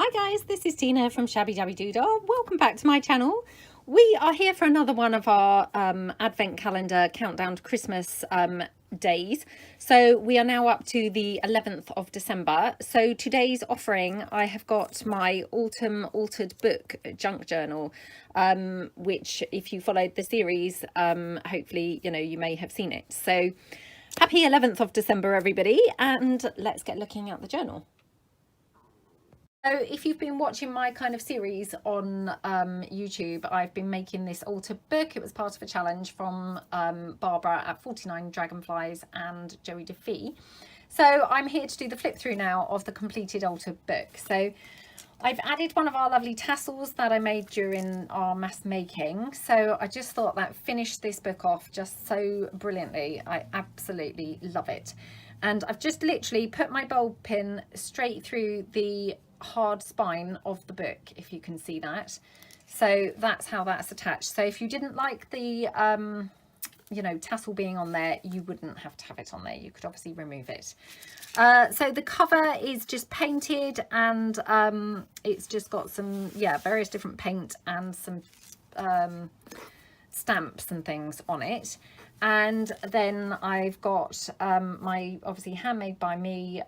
Hi guys, this is Tina from Shabbydabbydoodah. Welcome back to my channel. We are here for another one of our advent calendar countdown to Christmas days. So we are now up to the 11th of December. So today's offering, I have got my autumn altered book junk journal, which if you followed the series, hopefully, you may have seen it. So happy 11th of December, everybody. And let's get looking at the journal. So if you've been watching my kind of series on YouTube, I've been making this altered book. It was part of a challenge from Barbara at 49 Dragonflies and Joey DeFee. So I'm here to do the flip through now of the completed altered book. So I've added one of our lovely tassels that I made during our mass making. So I just thought that finished this book off just so brilliantly. I absolutely love it. And I've just literally put my bulb pin straight through the hard spine of the book, if you can see that. So that's how that's attached. So if you didn't like the tassel being on there, you wouldn't have to have it on there. You could obviously remove it. So the cover is just painted, and it's just got some various different paint and some stamps and things on it. And then I've got my obviously handmade by me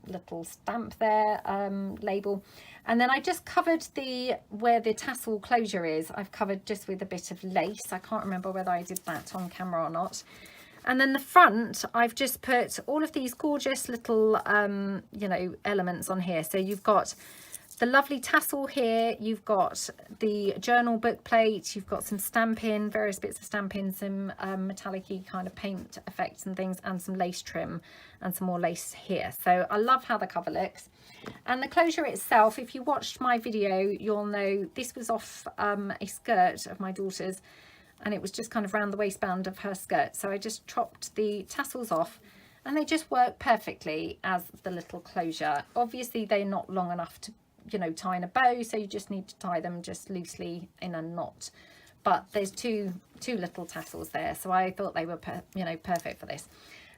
little stamp there, label. And then I just covered where the tassel closure is, I've covered just with a bit of lace. I can't remember whether I did that on camera or not. And then the front, I've just put all of these gorgeous little elements on here. So you've got the lovely tassel here, you've got the journal book plate, you've got some stamping, various bits of stamping, some metallic-y kind of paint effects and things, and some lace trim and some more lace here. So I love how the cover looks. And the closure itself, if you watched my video, you'll know this was off a skirt of my daughter's, and it was just kind of round the waistband of her skirt. So I just chopped the tassels off, and they just work perfectly as the little closure. Obviously they're not long enough to tie in a bow, so you just need to tie them just loosely in a knot. But there's two little tassels there, so I thought they were perfect for this.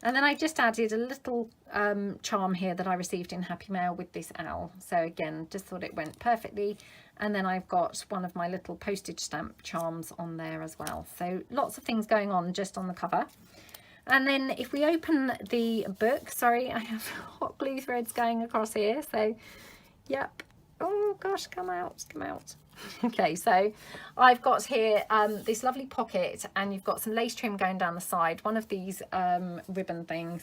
And then I just added a little charm here that I received in Happy Mail with this owl. So again, just thought it went perfectly. And then I've got one of my little postage stamp charms on there as well. So lots of things going on just on the cover. And then if we open the book, sorry, I have hot glue threads going across here, so yep. Oh gosh, come out. Okay, so I've got here this lovely pocket, and you've got some lace trim going down the side, one of these ribbon things,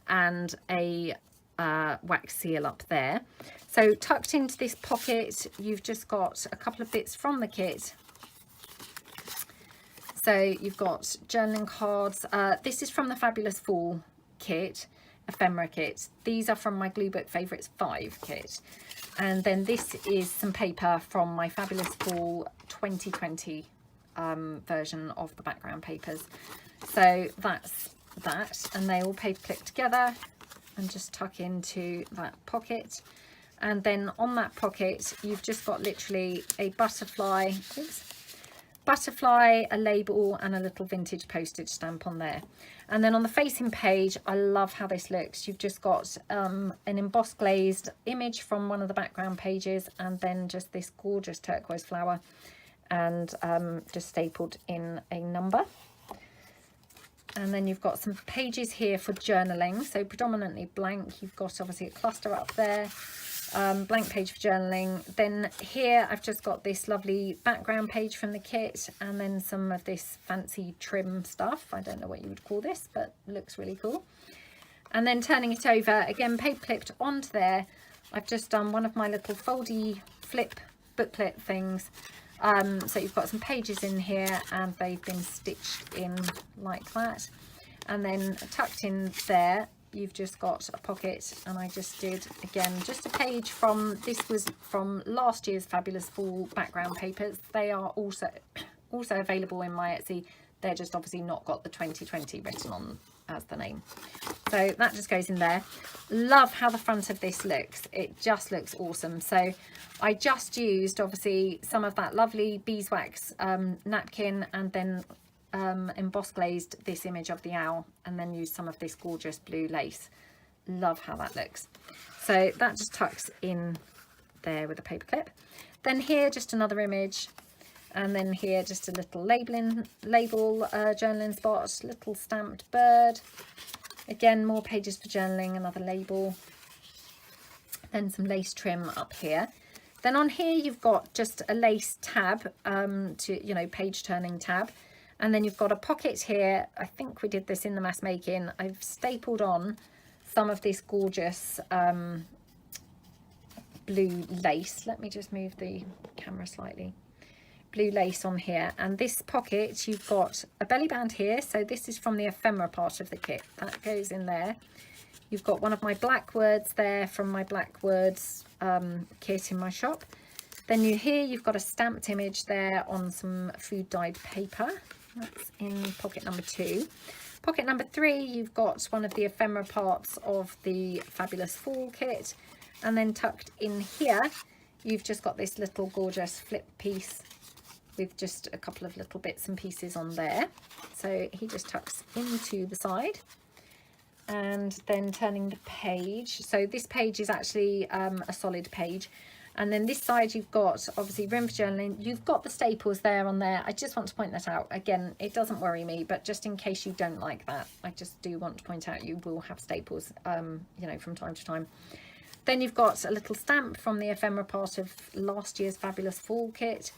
and a wax seal up there. So tucked into this pocket, you've just got a couple of bits from the kit. So you've got journaling cards. This is from the Fabulous Fall kit, ephemera kit. These are from my Glue Book Favourites 5 kit. And then this is some paper from my Fabulous Fall 2020 version of the background papers. So that's that, and they all paper clip together and just tuck into that pocket. And then on that pocket, you've just got literally a butterfly, a label, and a little vintage postage stamp on there. And then on the facing page, I love how this looks. You've just got an embossed glazed image from one of the background pages, and then just this gorgeous turquoise flower, and just stapled in a number. And then you've got some pages here for journaling, so predominantly blank. You've got obviously a cluster up there, blank page for journaling. Then here I've just got this lovely background page from the kit, and then some of this fancy trim stuff. I don't know what you would call this, but looks really cool. And then turning it over, again paper clipped onto there, I've just done one of my little foldy flip booklet things. So you've got some pages in here, and they've been stitched in like that. And then tucked in there, you've just got a pocket, and I just did again just a page from, this was from last year's Fabulous Fall background papers. They are also available in my Etsy. They're just obviously not got the 2020 written on as the name. So that just goes in there. Love how the front of this looks. It just looks awesome. So I just used obviously some of that lovely beeswax napkin, and then embossed glazed this image of the owl, and then used some of this gorgeous blue lace. Love how that looks. So that just tucks in there with a paper clip. Then here just another image, and then here just a little label journaling spot, little stamped bird. Again, more pages for journaling, another label. Then some lace trim up here. Then on here you've got just a lace tab, page turning tab. And then you've got a pocket here. I think we did this in the mass making. I've stapled on some of this gorgeous blue lace. Let me just move the camera slightly. Blue lace on here, and this pocket you've got a belly band here, so this is from the ephemera part of the kit that goes in there. You've got one of my black words there from my black words kit in my shop. Then you've got a stamped image there on some food dyed paper. That's in pocket number 2. Pocket number 3, you've got one of the ephemera parts of the Fabulous Fall kit, and then tucked in here you've just got this little gorgeous flip piece with just a couple of little bits and pieces on there. So he just tucks into the side. And then turning the page, so this page is actually a solid page, and then this side you've got obviously room for journaling. You've got the staples there on there. I just want to point that out. Again, it doesn't worry me, but just in case you don't like that, I just do want to point out you will have staples from time to time. Then you've got a little stamp from the ephemera part of last year's Fabulous Fall kit.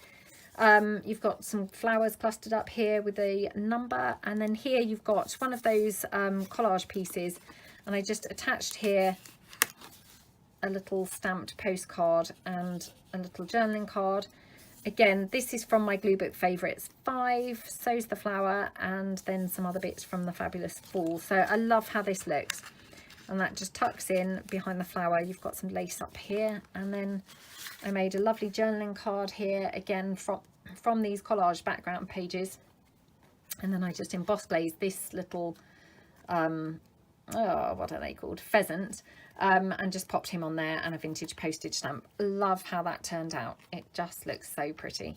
You've got some flowers clustered up here with a number, and then here you've got one of those collage pieces, and I just attached here a little stamped postcard and a little journaling card. Again, this is from my Glue Book Favourites 5, so's the flower, and then some other bits from the Fabulous Fall. So I love how this looks, and that just tucks in behind the flower. You've got some lace up here, and then I made a lovely journaling card here, again from these collage background pages, and then I just emboss glazed this little what are they called, pheasant, and just popped him on there, and a vintage postage stamp. Love how that turned out. It just looks so pretty.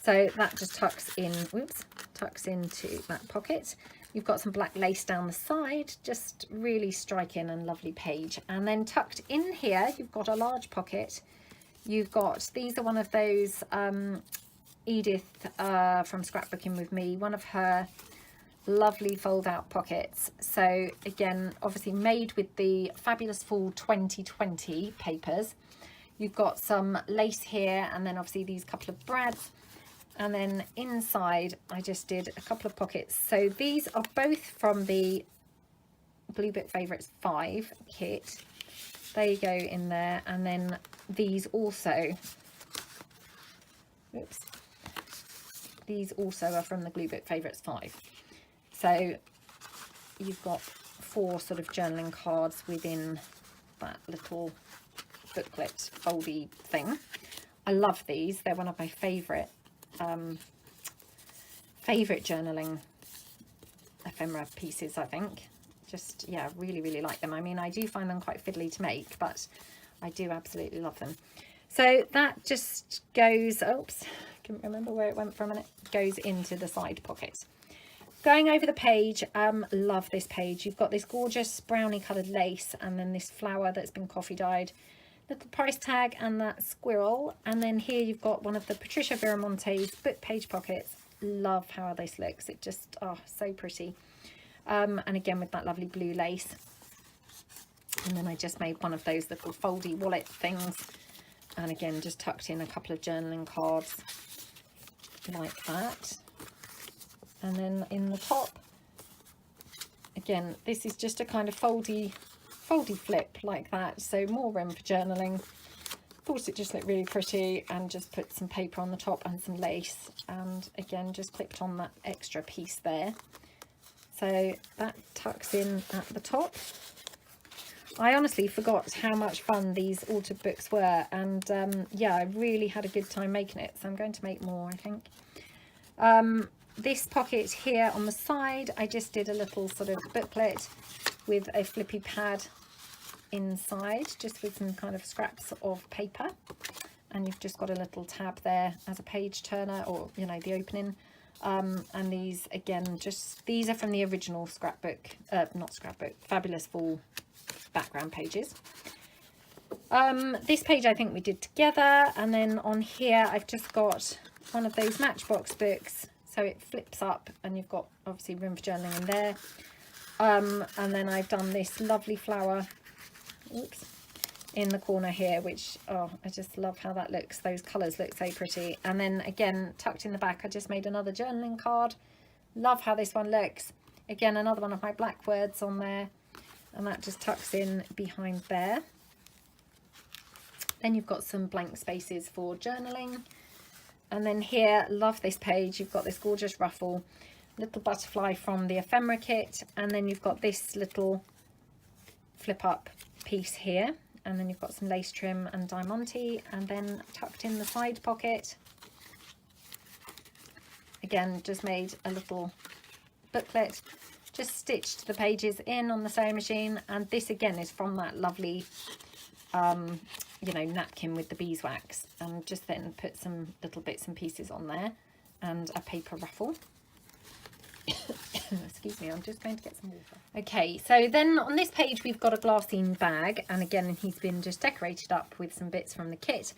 So that just tucks into that pocket. You've got some black lace down the side, just really striking and lovely page. And then tucked in here you've got a large pocket. You've got, these are one of those Edith from Scrapbooking With Me, one of her lovely fold out pockets. So again, obviously made with the Fabulous Fall 2020 papers. You've got some lace here, and then obviously these couple of brads, and then inside I just did a couple of pockets. So these are both from the Glue Book Favourites 5 kit. They go in there, and then these also, these also are from the Glue Book Favourites 5. So you've got 4 sort of journaling cards within that little booklet foldy thing. I love these. They're one of my favourite journaling ephemera pieces, I think. Just, yeah, really like them. I mean, I do find them quite fiddly to make, but I do absolutely love them. So that just goes, oops, couldn't remember where it went for a minute, goes into the side pocket. Going over the page, love this page. You've got this gorgeous brownie coloured lace, and then this flower that's been coffee dyed, little price tag, and that squirrel. And then here you've got one of the Patricia Varimontes book page pockets. Love how this looks. It just, oh, so pretty. And again with that lovely blue lace. And then I just made one of those little foldy wallet things, and again just tucked in a couple of journaling cards like that. And then in the top, again, this is just a kind of foldy flip like that, so more room for journaling. Thought it just looked really pretty, and just put some paper on the top and some lace, and again just clipped on that extra piece there. So that tucks in at the top. I honestly forgot how much fun these altered books were, and yeah, I really had a good time making it, so I'm going to make more, I think. This pocket here on the side, I just did a little sort of booklet with a flippy pad inside, just with some kind of scraps of paper, and you've just got a little tab there as a page turner, or you know, the opening. And these again, just these are from the original scrapbook, not scrapbook, Fabulous Fall background pages. This page I think we did together, and then on here I've just got one of those Matchbox books, so it flips up and you've got obviously room for journaling in there. And then I've done this lovely flower, oops, in the corner here, which, oh, I just love how that looks. Those colours look so pretty. And then again, tucked in the back, I just made another journaling card. Love how this one looks. Again, another one of my black words on there, and that just tucks in behind there. Then you've got some blank spaces for journaling. And then here, love this page, you've got this gorgeous ruffle, little butterfly from the ephemera kit, and then you've got this little flip up piece here, and then you've got some lace trim and diamante, and then tucked in the side pocket, again just made a little booklet, just stitched the pages in on the sewing machine. And this again is from that lovely you know, napkin with the beeswax, and just then put some little bits and pieces on there, and a paper ruffle. Excuse me, I'm just going to get some water. Okay, so then on this page we've got a glassine bag, and again he's been just decorated up with some bits from the kit,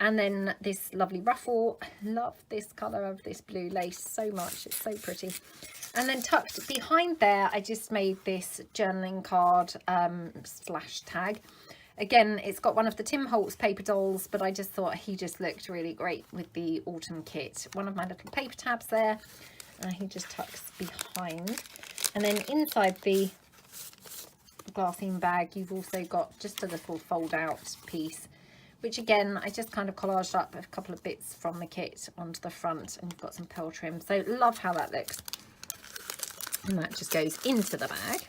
and then this lovely ruffle. Love this colour of this blue lace so much, it's so pretty. And then tucked behind there I just made this journaling card slash tag. Again, it's got one of the Tim Holtz paper dolls, but I just thought he just looked really great with the autumn kit. One of my little paper tabs there, and he just tucks behind. And then inside the glassine bag, you've also got just a little fold out piece, which again, I just kind of collaged up a couple of bits from the kit onto the front, and you've got some pearl trim. So love how that looks. And that just goes into the bag.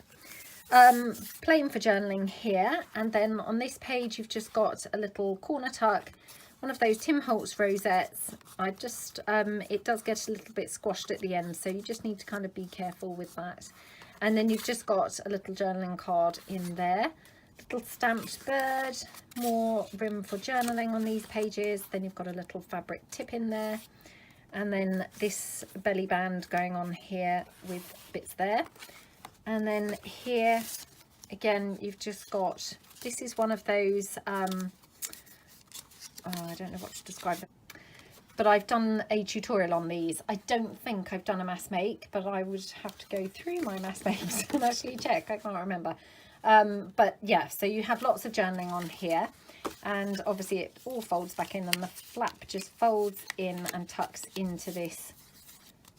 Plain for journaling here, and then on this page you've just got a little corner tuck, one of those Tim Holtz rosettes. I just it does get a little bit squashed at the end, so you just need to kind of be careful with that. And then you've just got a little journaling card in there, little stamped bird, more room for journaling on these pages. Then you've got a little fabric tip in there, and then this belly band going on here with bits there. And then here again you've just got, this is one of those oh, I don't know what to describe it, but I've done a tutorial on these. I don't think I've done a mass make, but I would have to go through my mass makes and actually check. I can't remember, but yeah, so you have lots of journaling on here, and obviously it all folds back in, and the flap just folds in and tucks into this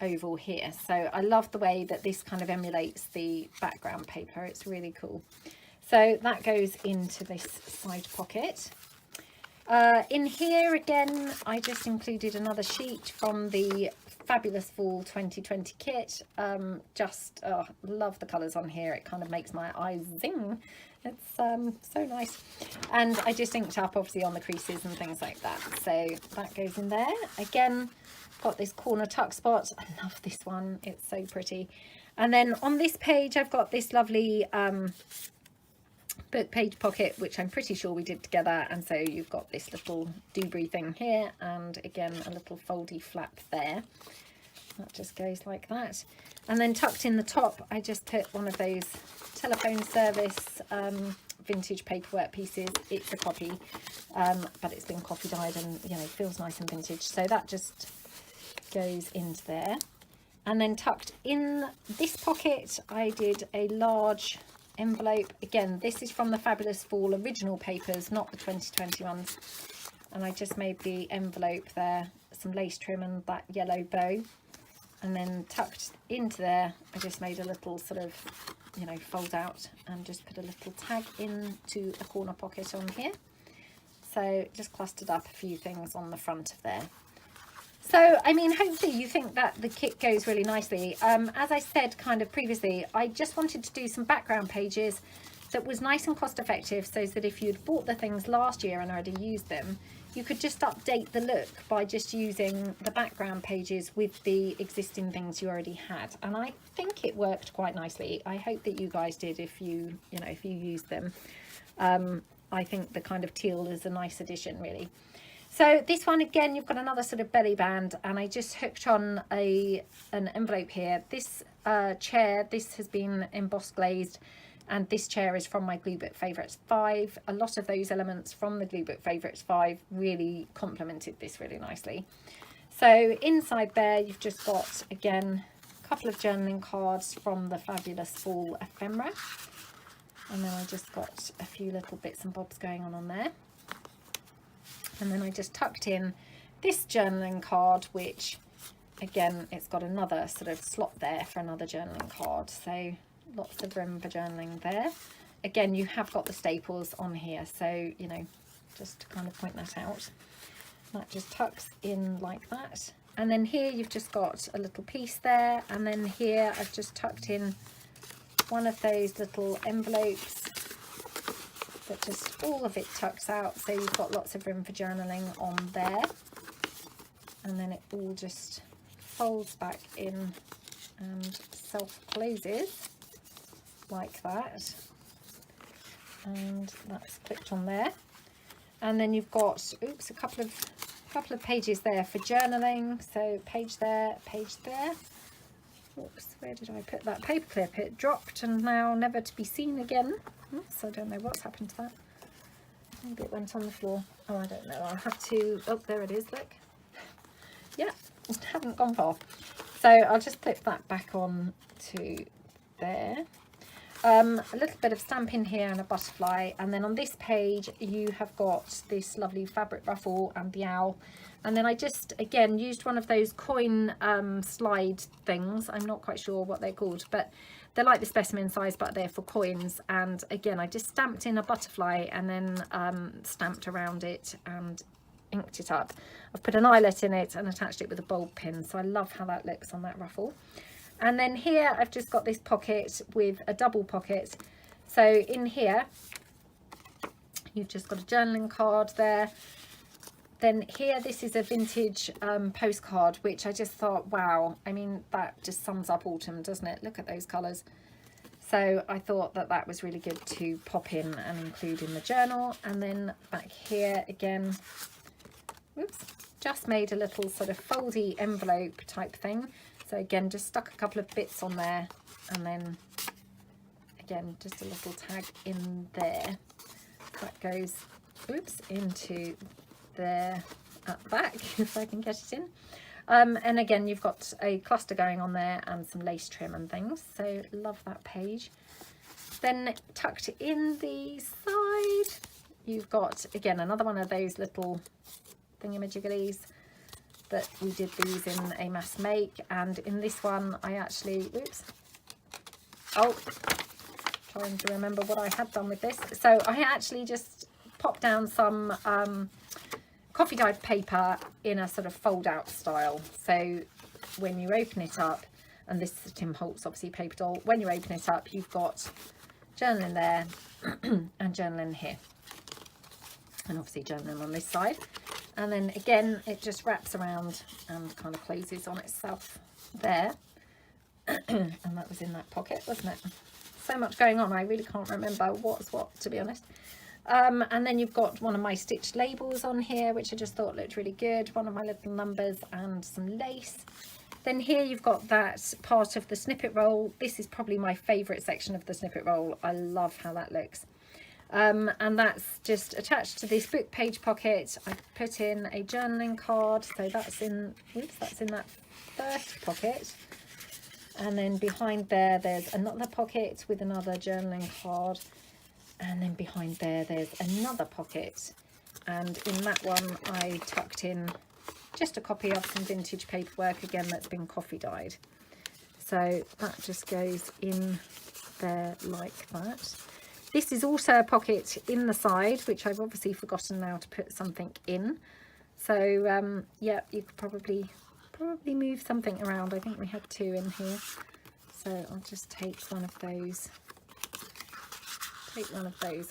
oval here. So I love the way that this kind of emulates the background paper. It's really cool. So that goes into this side pocket. In here again I just included another sheet from the fabulous fall 2020 kit. Just love the colours on here. It kind of makes my eyes zing. It's so nice, and I just inked up obviously on the creases and things like that, so that goes in there. Again, got this corner tuck spot. I love this one, it's so pretty. And then on this page I've got this lovely book page pocket, which I'm pretty sure we did together, and so you've got this little doobry thing here, and again a little foldy flap there. That just goes like that. And then tucked in the top I just put one of those telephone service vintage paperwork pieces. It's a copy, but it's been coffee dyed and, you know, feels nice and vintage, so that just goes into there. And then tucked in this pocket I did a large envelope. Again, this is from the Fabulous Fall original papers, not the 2020 ones, and I just made the envelope there, some lace trim and that yellow bow. And then tucked into there I just made a little sort of, you know, fold out, and just put a little tag into a corner pocket on here. So just clustered up a few things on the front of there. So, I mean, hopefully you think that the kit goes really nicely. As I said kind of previously, I just wanted to do some background pages that was nice and cost effective, so that if you'd bought the things last year and already used them, you could just update the look by just using the background pages with the existing things you already had. And I think it worked quite nicely. I hope that you guys did if you know, if you used them. I think the kind of teal is a nice addition, really. So this one, again, you've got another sort of belly band, and I just hooked on an envelope here. This chair, this has been embossed glazed, And this chair is from my Glue Book Favourites 5. A lot of those elements from the Glue Book Favourites 5 really complemented this really nicely. So inside there you've just got, again, a couple of journaling cards from the fabulous Fall Ephemera. And then I just got a few little bits and bobs going on there. And then I just tucked in this journaling card, which again, it's got another sort of slot there for another journaling card. So lots of room for journaling there. Again, you have got the staples on here, so, you know, just to kind of point that out. That just tucks in like that. And then here you've just got a little piece there. And then here I've just tucked in one of those little envelopes that just all of it tucks out, so you've got lots of room for journaling on there. And then it all just folds back in and self closes like that, and that's clipped on there. And then you've got, oops, a couple of pages there for journaling. So page there, page there. Oops, where did I put that paper clip? It dropped and now never to be seen again. Oops, I don't know what's happened to that. Maybe it went on the floor. Oh, I don't know. I'll have to, oh, there it is, look. Yeah, it hadn't gone far. So I'll just clip that back on to there. A little bit of stamping here and a butterfly, and then on this page you have got this lovely fabric ruffle and the owl. And then I just again used one of those coin slide things. I'm not quite sure what they're called, but they're like the specimen size, but they're for coins. And again, I just stamped in a butterfly and then stamped around it and inked it up. I've put an eyelet in it and attached it with a bulb pin, so I love how that looks on that ruffle. And then here I've just got this pocket with a double pocket. So in here you've just got a journaling card there. Then here, this is a vintage postcard, which I just thought, wow, I mean, that just sums up autumn, doesn't it? Look at those colours. So I thought that that was really good to pop in and include in the journal. And then back here again, whoops, just made a little sort of foldy envelope type thing. So again, just stuck a couple of bits on there, and then again, just a little tag in there. That goes, oops, into there at the back, if I can get it in. And again, you've got a cluster going on there and some lace trim and things. So love that page. Then tucked in the side, you've got, again, another one of those little thingamajigglies that we did these in a mass make. And in this one I actually, oops, oh, trying to remember what I had done with this. So I actually just popped down some coffee dyed paper in a sort of fold out style. So when you open it up, and this is Tim Holtz obviously paper doll, when you open it up you've got journaling there and journaling here, and obviously journaling on this side. And then again, it just wraps around and kind of closes on itself there. And that was in that pocket, wasn't it? So much going on, I really can't remember what's what, to be honest. And then you've got one of my stitched labels on here, which I just thought looked really good. One of my little numbers and some lace. Then here you've got that part of the snippet roll. This is probably my favourite section of the snippet roll. I love how that looks. And that's just attached to this book page pocket. I put in a journaling card, so that's in, oops, that's in that first pocket. And then behind there, there's another pocket with another journaling card. And then behind there, there's another pocket. And in that one, I tucked in just a copy of some vintage paperwork, again, that's been coffee dyed. So that just goes in there like that. This is also a pocket in the side, which I've obviously forgotten now to put something in. So yeah, you could probably move something around. I think we had two in here. So I'll just take one of those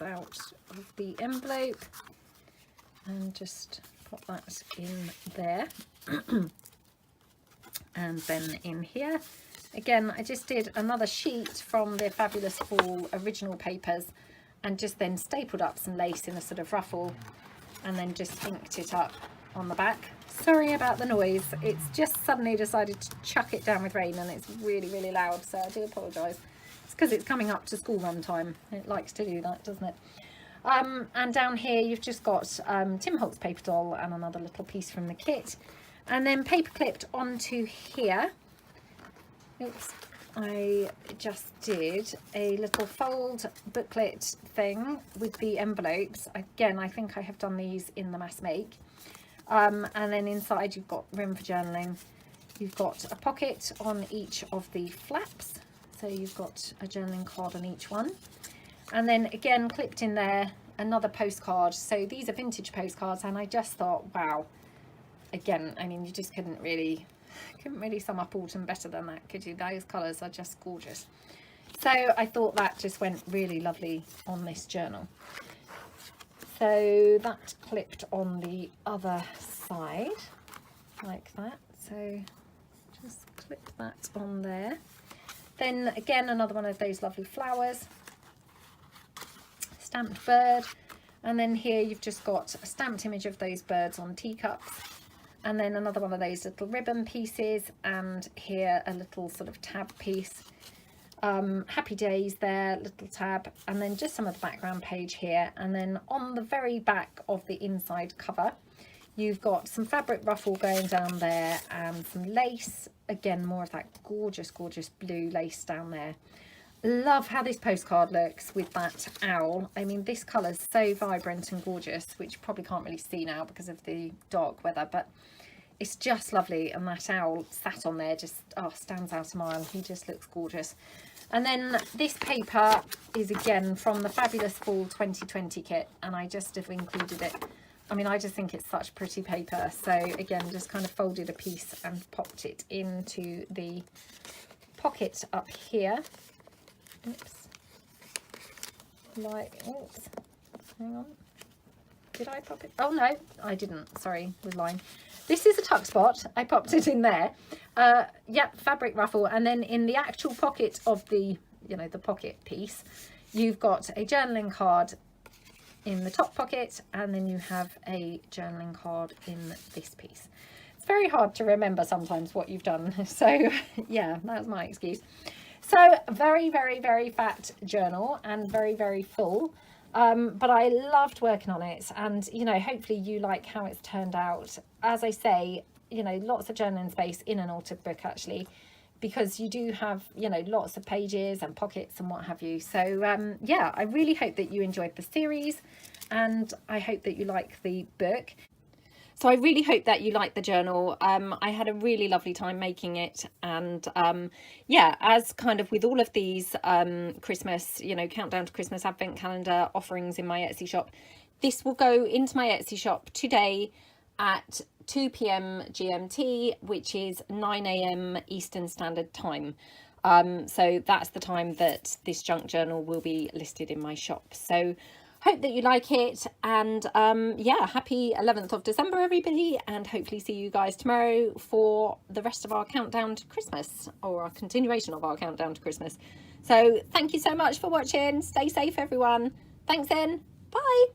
out of the envelope and just pop that in there. And then in here, again, I just did another sheet from the Fabulous Fall original papers and just then stapled up some lace in a sort of ruffle and then just inked it up on the back. Sorry about the noise, it's just suddenly decided to chuck it down with rain and it's really, really loud, so I do apologise. It's because it's coming up to school run time. It likes to do that, doesn't it? And down here you've just got Tim Holtz paper doll and another little piece from the kit, and then paper clipped onto here. Oops, I just did a little fold booklet thing with the envelopes. Again, I think I have done these in the mass make. And then inside you've got room for journaling. You've got a pocket on each of the flaps, so you've got a journaling card on each one. And then again, clipped in there, another postcard. So these are vintage postcards, and I just thought, wow, again, I mean, you just couldn't really sum up autumn better than that, could you? Those colours are just gorgeous. So I thought that just went really lovely on this journal. So that clipped on the other side like that. So just clip that on there. Then again, another one of those lovely flowers, stamped bird, and then here you've just got a stamped image of those birds on teacups, and then another one of those little ribbon pieces, and here a little sort of tab piece, happy days there, little tab, and then just some of the background page here. And then on the very back of the inside cover you've got some fabric ruffle going down there and some lace, again more of that gorgeous blue lace down there. Love how this postcard looks with that owl. I mean, this colour is so vibrant and gorgeous, which you probably can't really see now because of the dark weather, but it's just lovely. And that owl sat on there just stands out a mile. He just looks gorgeous. And then this paper is again from the fabulous fall 2020 kit, and I just have included it. I mean, I just think it's such pretty paper. So again, just kind of folded a piece and popped it into the pocket up here. Oops. Oops. Hang on. Did I pop it? Oh no, I didn't. Sorry, was lying. This is a tuck spot. I popped it in there. Yep, fabric ruffle. And then in the actual pocket of the, the pocket piece, you've got a journaling card in the top pocket, and then you have a journaling card in this piece. It's very hard to remember sometimes what you've done. So yeah, that's my excuse. So very fat journal and very full, but I loved working on it, and hopefully you like how it's turned out. As I say, lots of journaling space in an autumn book actually, because you do have lots of pages and pockets and what have you. So yeah, I really hope that you enjoyed the series, and I hope that you like the book. So I really hope that you like the journal. I had a really lovely time making it, and yeah, as kind of with all of these Christmas, countdown to Christmas advent calendar offerings in my Etsy shop, this will go into my Etsy shop today at 2 p.m. GMT, which is 9 a.m. Eastern Standard Time. So that's the time that this junk journal will be listed in my shop. So hope that you like it, and yeah, happy 11th of December everybody, and hopefully see you guys tomorrow for the rest of our countdown to Christmas, or our continuation of our countdown to Christmas. So thank you so much for watching. Stay safe everyone. Thanks then. Bye.